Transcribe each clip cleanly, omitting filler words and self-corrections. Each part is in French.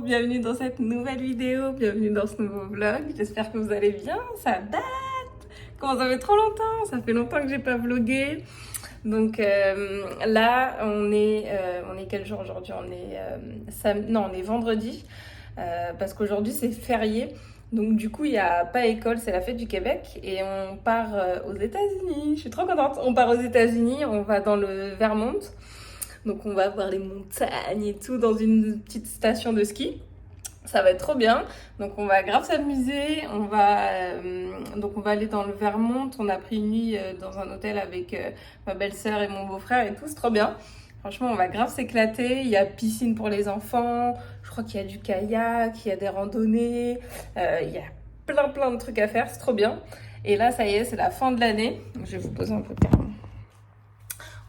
bienvenue dans cette nouvelle vidéo, bienvenue dans ce nouveau vlog. J'espère que vous allez bien, ça date. Comment ça fait trop longtemps, ça fait longtemps que j'ai pas vlogué. Donc là, on est quel jour aujourd'hui? On est vendredi, parce qu'aujourd'hui c'est férié. Donc du coup, il n'y a pas école, c'est la fête du Québec et on part aux États-Unis. Je suis trop contente. On part aux États-Unis, on va dans le Vermont. Donc on va voir les montagnes et tout dans une petite station de ski. Ça va être trop bien. Donc on va grave s'amuser. On va aller dans le Vermont. On a pris une nuit dans un hôtel avec ma belle-sœur et mon beau-frère et tout. C'est trop bien. Franchement, on va grave s'éclater. Il y a piscine pour les enfants. Je crois qu'il y a du kayak, il y a des randonnées. Il y a plein de trucs à faire. C'est trop bien. Et là, ça y est, c'est la fin de l'année. Je vais vous poser un peu de calme.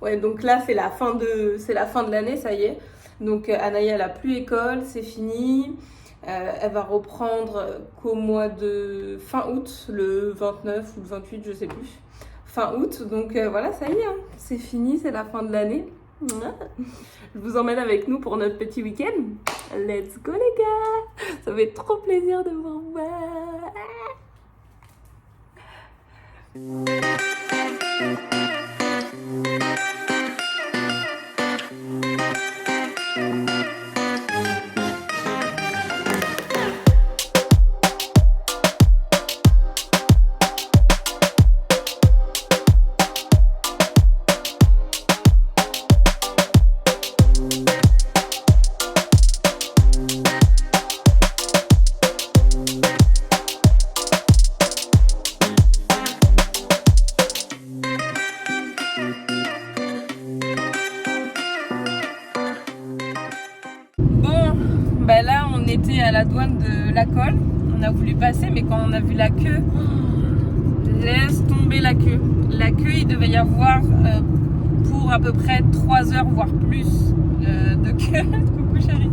Ouais, donc là, c'est la fin de l'année, ça y est. Donc Anaïa, elle a plus école, c'est fini. Elle va reprendre qu'au mois de fin août, le 29 ou le 28, je sais plus. Fin août, donc voilà, ça y est, hein. C'est fini, c'est la fin de l'année. Je vous emmène avec nous pour notre petit week-end. Let's go les gars! Ça fait trop plaisir de vous revoir. Là, on était à la douane de Lacolle. On a voulu passer, mais quand on a vu la queue, laisse tomber la queue. La queue, il devait y avoir pour à peu près 3 heures, voire plus de queue. Coucou chérie.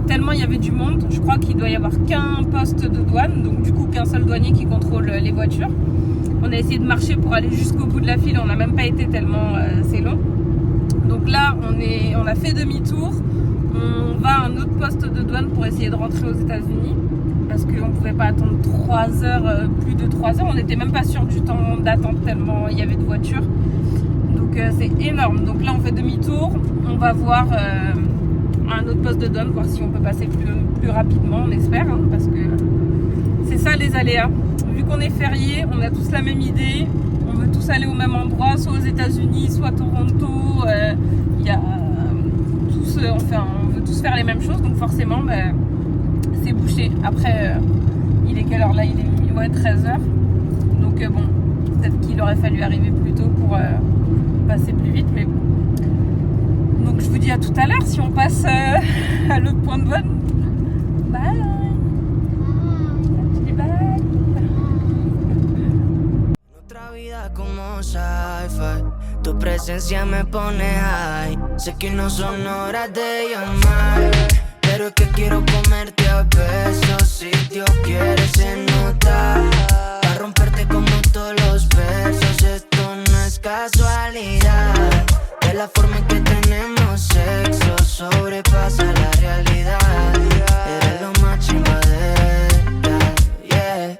Tellement il y avait du monde. Je crois qu'il doit y avoir qu'un poste de douane, donc du coup qu'un seul douanier qui contrôle les voitures. On a essayé de marcher pour aller jusqu'au bout de la file. On n'a même pas été tellement c'est long. Donc là, on a fait demi-tour. On va à un autre poste de douane pour essayer de rentrer aux États-Unis parce qu'on ne pouvait pas attendre 3 heures, plus de 3 heures. On n'était même pas sûr du temps d'attente tellement il y avait de voitures. Donc c'est énorme. Donc là, on fait demi-tour. On va voir un autre poste de douane, voir si on peut passer plus rapidement, on espère, hein, parce que c'est ça les aléas. Vu qu'on est férié, on a tous la même idée. On veut tous aller au même endroit, soit aux États-Unis, soit à Toronto. Il y a on veut tous faire les mêmes choses, donc forcément c'est bouché. Après il est quelle heure là? Il est 13h, donc bon, peut-être qu'il aurait fallu arriver plus tôt pour passer plus vite, mais bon. Donc je vous dis à tout à l'heure si on passe à l'autre point de douane. Bye. Je dis bye. Nuestra vida como sci-fi, tu presencia me pone high. Sé que no son horas de llamar, pero es que quiero comerte a besos. Si Dios quiere se nota, pa' romperte como todos los besos. Esto no es casualidad, de la forma en que tenemos sexo sobrepasa la realidad. Eres lo más chimba de esta, yeah.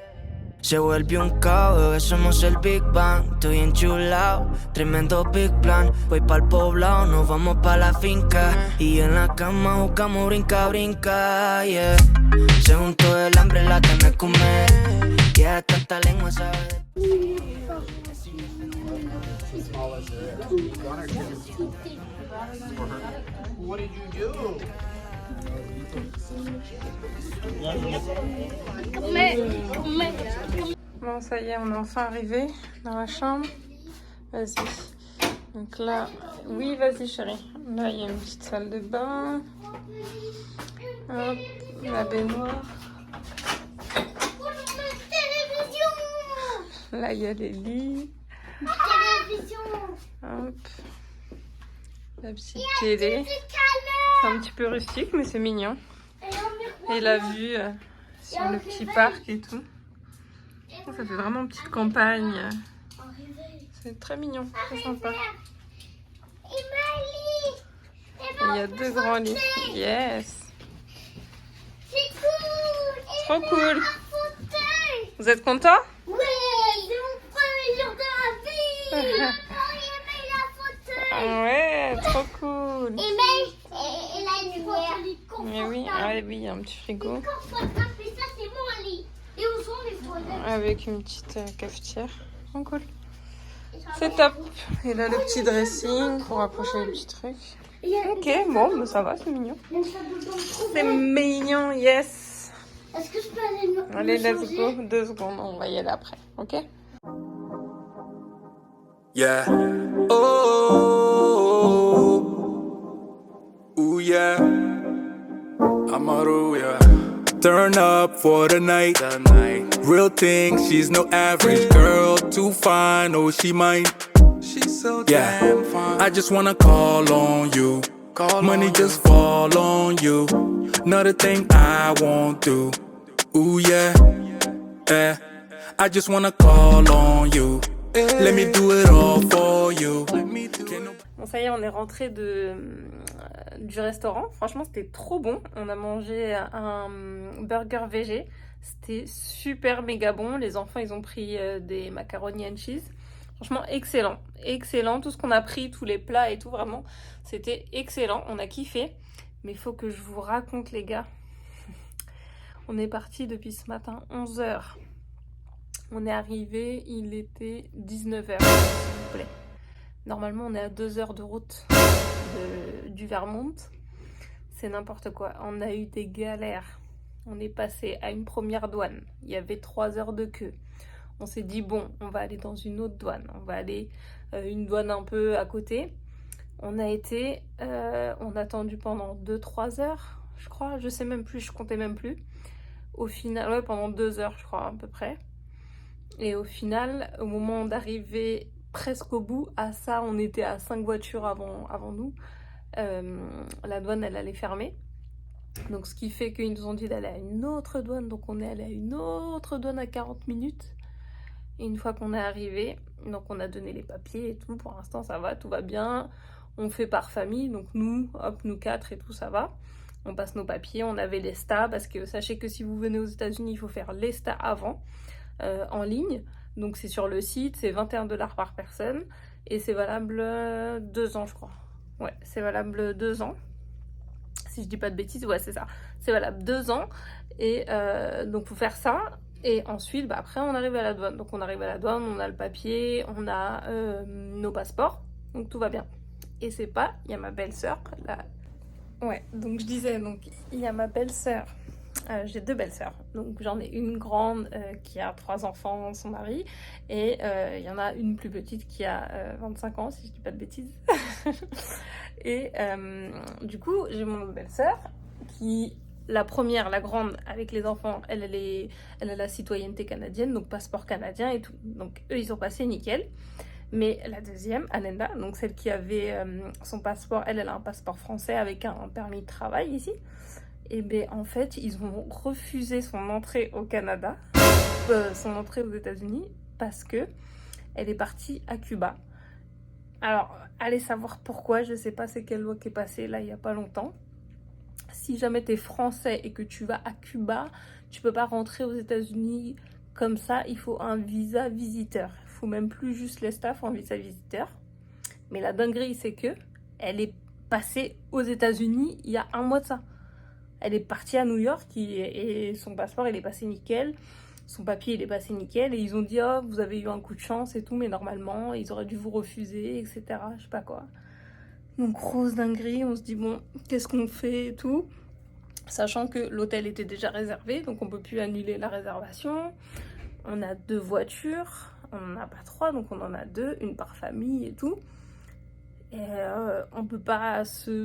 Se vuelve un caos, bebé, somos el Big Bang. Estoy enchulado, tremendo big plan. Voy pa'l poblado, nos vamos pa' la finca. Y en la cama jugamos brinca, brinca, yeah. Se juntó el hambre, la que me come. Yeah, tanta lengua sabe. What did you do? Bon, ça y est, on est enfin arrivé dans la chambre. Vas-y. Donc là, oui, vas-y chérie. Là, il y a une petite salle de bain. Hop, la baignoire. Là, il y a les lits. Hop. La petite télé. C'est un petit peu rustique, mais c'est mignon. Et la vue sur le petit parc et tout. Ça fait vraiment petite campagne. C'est très mignon, très sympa. Il y a 2 grands lits. Yes. Trop cool. Vous êtes content? Oui, c'est mon premier jour de la vie. J'ai aimé la fauteuil. Ouais, trop cool. Et la lumière. Mais oui, ah oui, il y a un petit frigo Confortable, et ça c'est mon lit. Et où sont les toilettes? avec une petite cafetière. Trop cool. C'est top. Et là, le petit dressing pour approcher les petits trucs. Ok, bon, bah, ça va, c'est mignon. C'est mignon, yes. Est-ce que je peux aller me Allez, let's changer? go. 2 secondes, on va y aller après. Ok? Yeah. Oh, ooh, yeah. Amaru, yeah. Turn up for the night. Real thing, she's no average girl. Too fine, oh, she mine. She's so damn fine. I just wanna call on you. Money just fall on you. Another thing I won't do. Ooh, yeah. Yeah. I just wanna call on you. Let me do it all for you. Bon, ça y est, on est rentré du restaurant. Franchement, c'était trop bon. On a mangé un burger végé. C'était super méga bon. Les enfants, ils ont pris des macaroni and cheese. Franchement, excellent. Excellent. Tout ce qu'on a pris, tous les plats et tout, vraiment, c'était excellent. On a kiffé. Mais il faut que je vous raconte, les gars. On est parti depuis ce matin, 11h. On est arrivé, il était 19h, s'il vous plaît. Normalement, on est à 2 heures de route du Vermont. C'est n'importe quoi. On a eu des galères. On est passé à une première douane. Il y avait 3 heures de queue. On s'est dit, bon, on va aller dans une autre douane. On va aller une douane un peu à côté. On a attendu pendant 2-3 heures, je crois. Je sais même plus, je comptais même plus. Au final, ouais, pendant 2 heures, je crois, à peu près. Et au final, au moment d'arriver presque au bout, à ça, on était à 5 voitures avant nous. La douane, elle allait fermer. Donc, ce qui fait qu'ils nous ont dit d'aller à une autre douane. Donc, on est allé à une autre douane à 40 minutes. Et une fois qu'on est arrivé, donc on a donné les papiers et tout. Pour l'instant, ça va, tout va bien. On fait par famille. Donc, nous 4 et tout, ça va. On passe nos papiers. On avait l'ESTA. Parce que sachez que si vous venez aux États-Unis, il faut faire l'ESTA avant. En ligne, donc c'est sur le site, c'est $21 par personne et c'est valable 2 ans, je crois. Ouais, c'est valable 2 ans, si je dis pas de bêtises. Ouais, c'est ça, c'est valable 2 ans. Et donc faut faire ça. Et ensuite, bah, après on arrive à la douane. Donc on arrive à la douane, on a le papier, on a nos passeports, donc tout va bien. Et c'est pas, il y a ma belle-sœur là. Ouais, donc je disais, donc il y a ma belle-sœur. J'ai 2 belles-sœurs, donc j'en ai une grande qui a 3 enfants, son mari, et il y en a une plus petite qui a 25 ans, si je dis pas de bêtises. Et du coup, j'ai mon belle-sœur qui, la première, la grande, avec les enfants, elle a la citoyenneté canadienne, donc passeport canadien et tout. Donc eux, ils ont passé nickel. Mais la deuxième, Anenda, donc celle qui avait son passeport, elle a un passeport français avec un permis de travail ici. Et bien en fait, ils ont refusé son entrée au Canada, son entrée aux États-Unis, parce que elle est partie à Cuba. Alors, allez savoir pourquoi, je sais pas c'est quelle loi qui est passée là il y a pas longtemps. Si jamais tu es français et que tu vas à Cuba, tu peux pas rentrer aux États-Unis comme ça, il faut un visa visiteur. Il faut même plus juste l'ESTA, il faut un visa visiteur. Mais la dinguerie, c'est que elle est passée aux États-Unis il y a 1 mois de ça. Elle est partie à New York et son passeport, il est passé nickel. Son papier, il est passé nickel. Et ils ont dit, oh, vous avez eu un coup de chance et tout, mais normalement, ils auraient dû vous refuser, etc. Je sais pas quoi. Donc, grosse dinguerie. On se dit, bon, qu'est-ce qu'on fait et tout. Sachant que l'hôtel était déjà réservé, donc on peut plus annuler la réservation. On a 2 voitures. On n'en a pas 3, donc on en a 2, une par famille et tout. Et on peut pas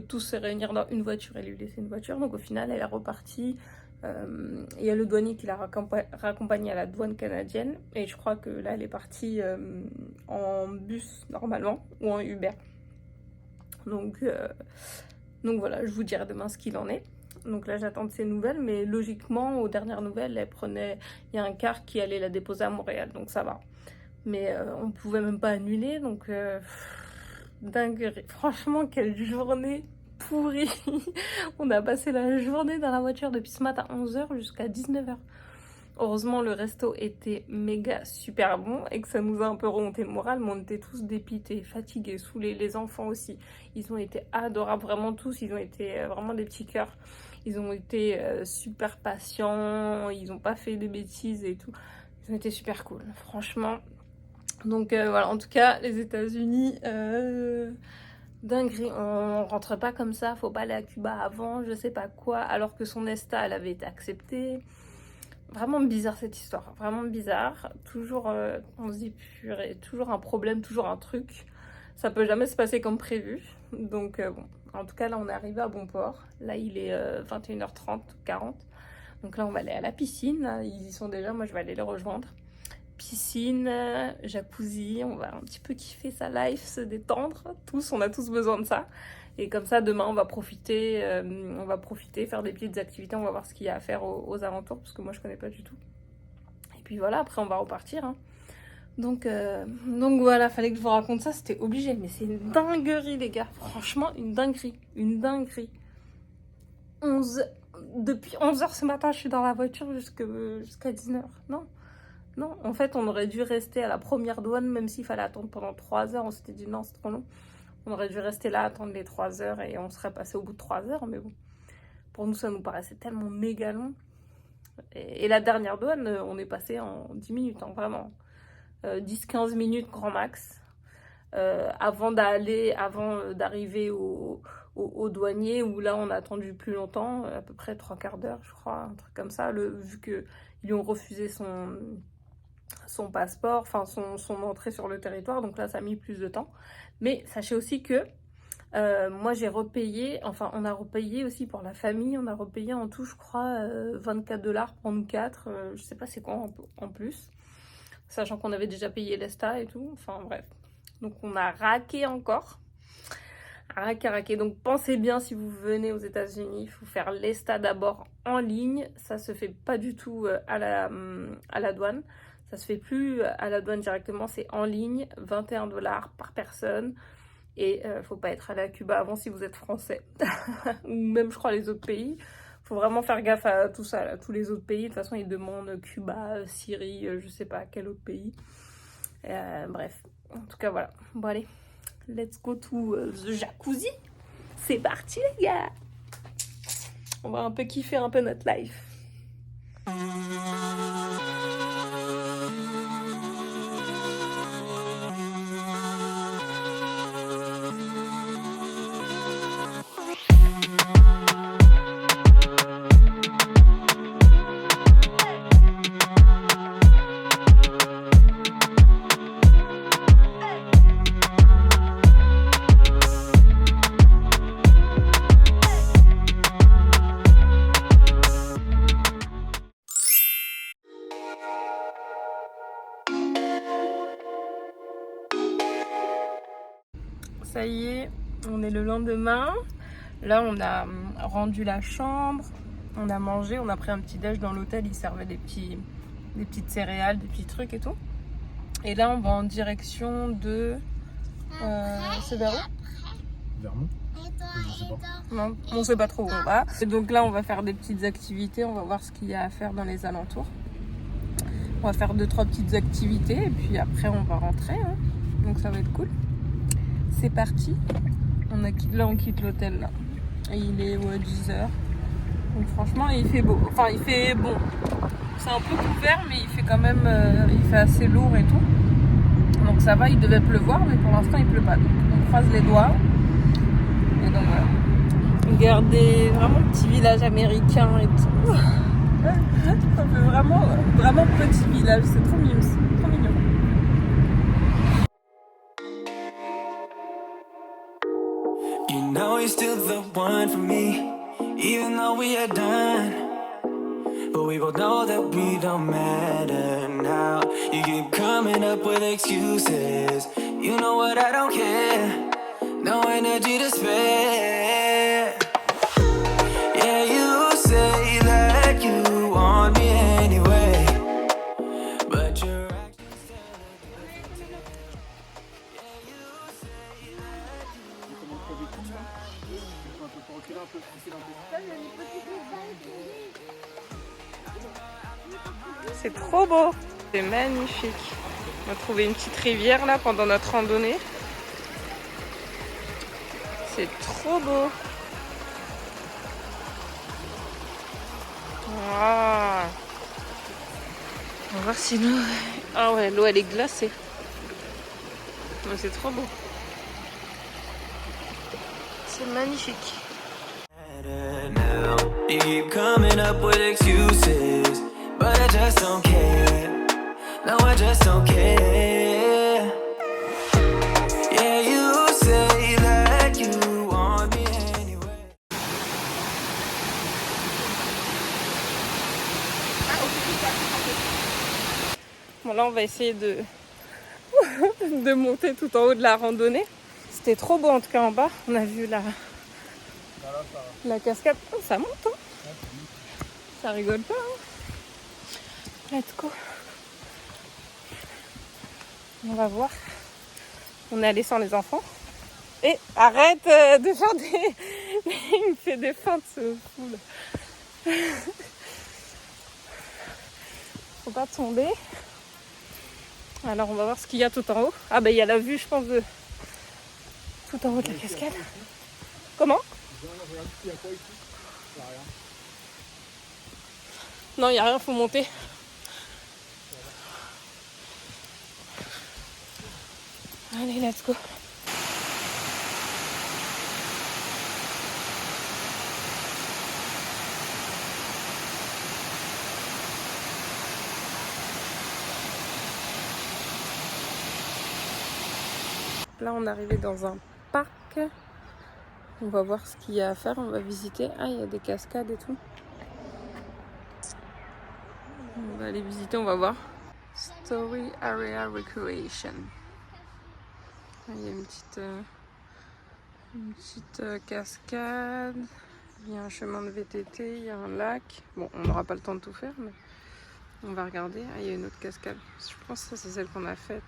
tous se réunir dans une voiture et lui laisser une voiture. Donc au final, elle est repartie. Il y a le douanier qui l'a raccompagnée à la douane canadienne. Et je crois que là, elle est partie en bus normalement ou en Uber. Donc voilà, je vous dirai demain ce qu'il en est. Donc là, j'attends de ses nouvelles. Mais logiquement, aux dernières nouvelles, il y a un car qui allait la déposer à Montréal. Donc ça va. Mais on pouvait même pas annuler. Donc... dinguerie. Franchement, quelle journée pourri. On a passé la journée dans la voiture depuis ce matin 11h jusqu'à 19h. Heureusement, le resto était méga super bon et que ça nous a un peu remonté le moral, mais on était tous dépités, fatigués, saoulés. Les enfants aussi, ils ont été adorables, vraiment tous. Ils ont été vraiment des petits cœurs. Ils ont été super patients, ils n'ont pas fait de bêtises et tout. Ils ont été super cool, franchement. Donc voilà, en tout cas, les États-Unis, dinguerie. On rentre pas comme ça, faut pas aller à Cuba avant, je sais pas quoi, alors que son ESTA, elle avait été acceptée. Vraiment bizarre cette histoire, vraiment bizarre. Toujours, on se dit purée, toujours un problème, toujours un truc. Ça peut jamais se passer comme prévu. Donc bon, en tout cas là on est arrivé à bon port. Là il est 21h30, 40. Donc là on va aller à la piscine. Ils y sont déjà, moi je vais aller les rejoindre. Piscine, jacuzzi, on va un petit peu kiffer sa life, se détendre. Tous, on a tous besoin de ça. Et comme ça, demain, on va profiter, faire des petites activités. On va voir ce qu'il y a à faire aux alentours, parce que moi, je connais pas du tout. Et puis voilà, après, on va repartir. Hein. Donc voilà, fallait que je vous raconte ça. C'était obligé, mais c'est une dinguerie, les gars. Franchement, une dinguerie. Une dinguerie. Depuis 11h ce matin, je suis dans la voiture jusqu'à 19h. Non, en fait, on aurait dû rester à la première douane, même s'il fallait attendre pendant 3 heures. On s'était dit non, c'est trop long. On aurait dû rester là, attendre les 3 heures et on serait passé au bout de 3 heures. Mais bon, pour nous, ça nous paraissait tellement méga long. Et la dernière douane, on est passé en 10 minutes, hein, vraiment. 10-15 minutes grand max. Avant d'arriver au douanier, où là, on a attendu plus longtemps, à peu près 3/4 d'heure, je crois, un truc comme ça. Vu qu'ils lui ont refusé son passeport, enfin son entrée sur le territoire, donc là ça a mis plus de temps. Mais sachez aussi que moi j'ai repayé, enfin on a repayé aussi pour la famille, on a repayé en tout je crois $24 pour nous 4, je sais pas c'est quoi en plus, sachant qu'on avait déjà payé l'ESTA et tout, enfin bref. Donc on a raqué encore. Raqué. Donc pensez bien, si vous venez aux États-Unis, il faut faire l'ESTA d'abord en ligne. Ça se fait pas du tout à la douane. Ça se fait plus à la douane directement, c'est en ligne, $21 par personne. Et faut pas être allé à Cuba avant si vous êtes français. Ou même je crois les autres pays. Faut vraiment faire gaffe à tout ça, là, tous les autres pays. De toute façon ils demandent Cuba, Syrie, je sais pas quel autre pays. Bref, en tout cas voilà. Bon allez. Let's go to the jacuzzi. C'est parti les gars. On va un peu kiffer un peu notre life. Ça y est, on est le lendemain. Là, on a rendu la chambre, on a mangé, on a pris un petit déj dans l'hôtel. Ils servaient des petites céréales, des petits trucs et tout. Et là, on va en direction de... c'est vers où? Vermont? Je sais pas. Non, on sait pas trop où on va. Et donc là, on va faire des petites activités. On va voir ce qu'il y a à faire dans les alentours. On va faire 2-3 petites activités et puis après, on va rentrer. Hein. Donc ça va être cool. C'est parti. Là, on quitte l'hôtel là. Et il est 10h. Donc franchement, il fait beau. Enfin, il fait bon. C'est un peu couvert, mais il fait quand même... il fait assez lourd et tout. Donc ça va, il devait pleuvoir, mais pour l'instant, il pleut pas. Donc on croise les doigts. Et donc voilà. Regardez, vraiment petit village américain et tout. Ça fait vraiment petit village. C'est trop mignon. C'est trop mignon. You know you're still the one for me, even though we are done. But we both know that we don't matter now. You keep coming up with excuses. You know what, I don't care. No energy to spare. Yeah, you say that you want me anyway, but you're C'est trop beau. C'est magnifique. On a trouvé une petite rivière là pendant notre randonnée. C'est trop beau. Wow. On va voir si l'eau... Ah ouais, l'eau elle est glacée. Mais c'est trop beau. C'est magnifique. Now you keep coming up with excuses, but I just don't care. No, I just don't care. Yeah, you say that you want me anyway. Bon là on va essayer de de monter tout en haut de la randonnée. C'était trop beau en tout cas en bas. On a vu la cascade. Oh, ça monte hein. Ça rigole pas hein. Let's go. On va voir. On est allé sans les enfants. Et arrête de faire des... Il me fait des feintes ce fou là. Faut pas tomber. Alors on va voir ce qu'il y a tout en haut. Ah bah il y a la vue je pense de tout en haut de la cascade. Comment? Non il n'y a rien, faut monter. Allez let's go. Là on est arrivé dans un parc. On va voir ce qu'il y a à faire, on va visiter. Ah il y a des cascades et tout. On va aller visiter, on va voir. Story Area Recreation. Il y a une petite cascade. Il y a un chemin de VTT, il y a un lac. Bon on n'aura pas le temps de tout faire mais on va regarder. Ah il y a une autre cascade. Je pense que ça c'est celle qu'on a faite.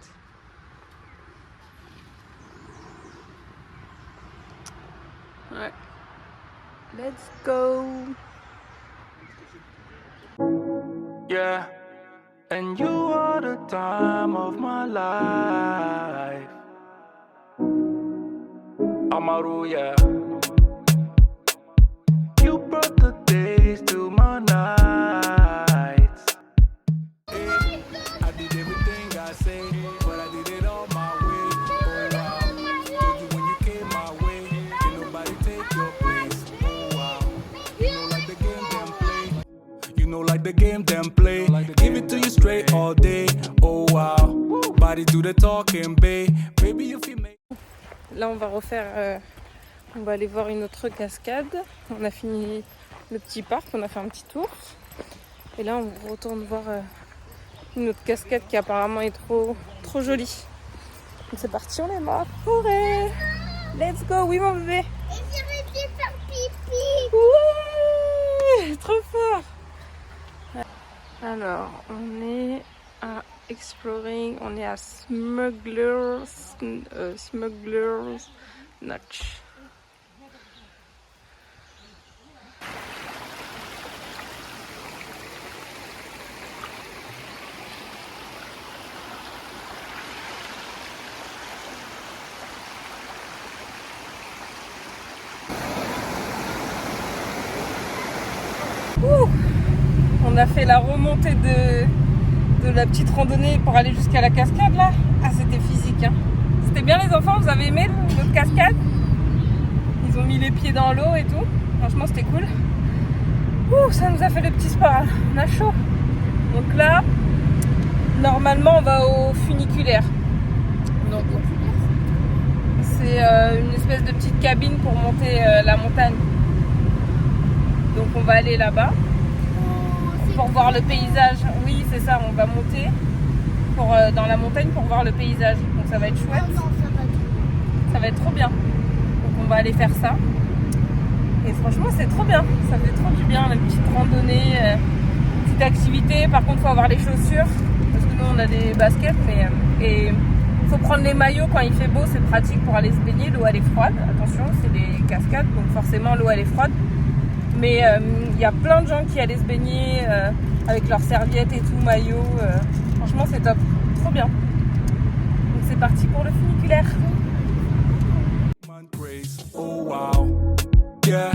Ouais. Let's go. Yeah, and you are the time of my life. Amaru, yeah. You brought the days to my nights. Hey, I did everything I say, but I did it all my way. Oh wow, told you when you came my way, ain't nobody take your place. Oh wow, you know like the game them play. You know like the game them play. Give it to you straight all day. Oh wow, body do the talking, babe. Baby you feel me. Là on va refaire, on va aller voir une autre cascade. On a fini le petit parc, on a fait un petit tour. Et là on retourne voir une autre cascade qui apparemment est trop jolie. Donc c'est parti, on est dans la forêt. Let's go, oui mon bébé. Et j'ai réussi à faire pipi. Ouais, trop fort. Alors on est à Exploring, on est à Smuggler's Notch. On a fait la remontée de la petite randonnée pour aller jusqu'à la cascade là. Ah c'était physique hein. C'était bien les enfants, vous avez aimé notre cascade? Ils ont mis les pieds dans l'eau et tout. Franchement c'était cool. Ouh, ça nous a fait le petit spa. On a chaud. Donc là, normalement on va au funiculaire. Donc c'est une espèce de petite cabine pour monter la montagne. Donc on va aller là-bas. Pour voir le paysage, oui c'est ça, on va monter dans la montagne pour voir le paysage, donc ça va être chouette, ça va être trop bien, donc on va aller faire ça, et franchement c'est trop bien, ça fait trop du bien, la petite randonnée, petite activité, par contre il faut avoir les chaussures, parce que nous on a des baskets, et Il faut prendre les maillots quand il fait beau, c'est pratique pour aller se baigner. L'eau elle est froide, attention, c'est des cascades, donc forcément l'eau elle est froide. Mais il y a plein de gens qui allaient se baigner avec leurs serviettes et tout, maillot. Franchement, c'est top, trop bien. Donc c'est parti pour le funiculaire. Oh wow, yeah.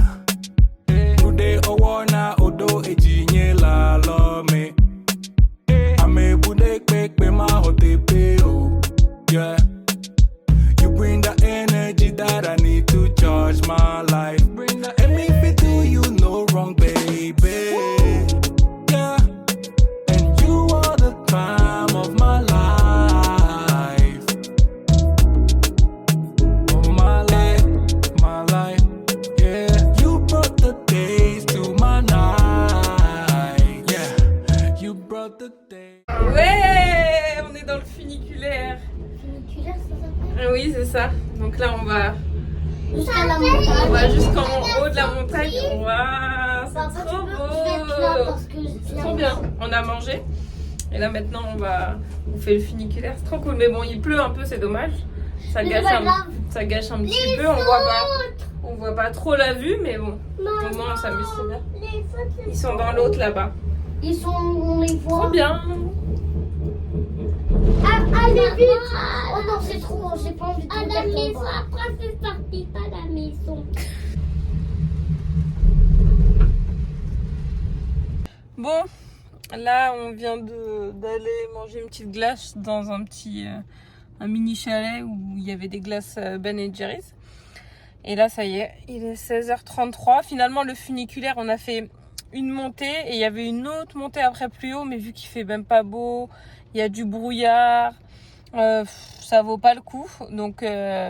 Today owana odo ejinye la lo me. Ame bude kpe ma hotepe oh, yeah. You bring the energy that I need to charge my life. Bring the and if it do you no wrong, baby. Yeah, and you are the time of my life. Of my life, yeah. You brought the days to my night, yeah. You brought the day. Ouais, on est dans le funiculaire. Funiculaire, ça s'appelle? Oui, c'est ça. Donc là, on va Jusqu'à la montagne. jusqu'en haut de la montagne. Waouh, Papa, c'est tu trop peux mettre là beau. parce que C'est trop bien. On a mangé. Et là, maintenant, on fait le funiculaire. C'est trop cool. Mais bon, il pleut un peu, c'est dommage. Ça Mais gâche c'est pas grave. ça gâche un petit Les peu. On voit pas trop la vue, mais bon. Maman, Au moins, on s'amuse, c'est bien. les autres, Ils sont dans l'autre là-bas. ils sont, on les voit. Trop bien. Allez vite. Oh non, c'est trop, j'ai pas envie de à la maison, après c'est parti, pas la maison. Bon, là, on vient d'aller manger une petite glace dans un mini chalet où il y avait des glaces Ben & Jerry's. Et là, ça y est, il est 16h33. Finalement, le funiculaire, on a fait une montée et il y avait une autre montée après plus haut, mais vu qu'il fait même pas beau, il y a du brouillard, ça vaut pas le coup. Donc,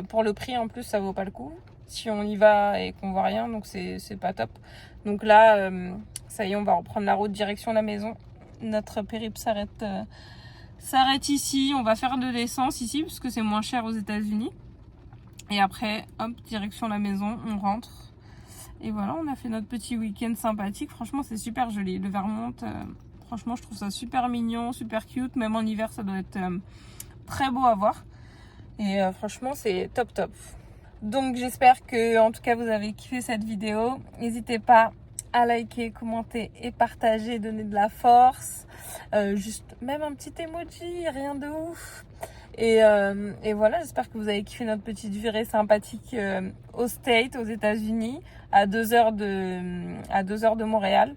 pour le prix en plus, ça vaut pas le coup. Si on y va et qu'on voit rien, donc c'est pas top. Donc là, ça y est, on va reprendre la route direction la maison. Notre périple s'arrête ici. On va faire de l'essence ici parce que c'est moins cher aux États-Unis. Et après, hop, direction la maison, on rentre. Et voilà, on a fait notre petit week-end sympathique. Franchement, c'est super joli. Le Vermont, franchement, je trouve ça super mignon, super cute. Même en hiver, ça doit être très beau à voir. Et franchement, c'est top top. Donc, j'espère que, en tout cas, vous avez kiffé cette vidéo. N'hésitez pas à liker, commenter et partager, donner de la force. Juste même un petit emoji, rien de ouf. Et voilà, j'espère que vous avez kiffé notre petite virée sympathique aux States, aux États-Unis, à 2 heures de Montréal.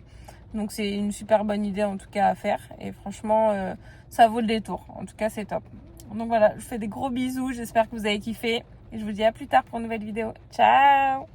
Donc c'est une super bonne idée en tout cas à faire. Et franchement, ça vaut le détour. En tout cas, c'est top. Donc voilà, je vous fais des gros bisous. J'espère que vous avez kiffé. Et je vous dis à plus tard pour une nouvelle vidéo. Ciao!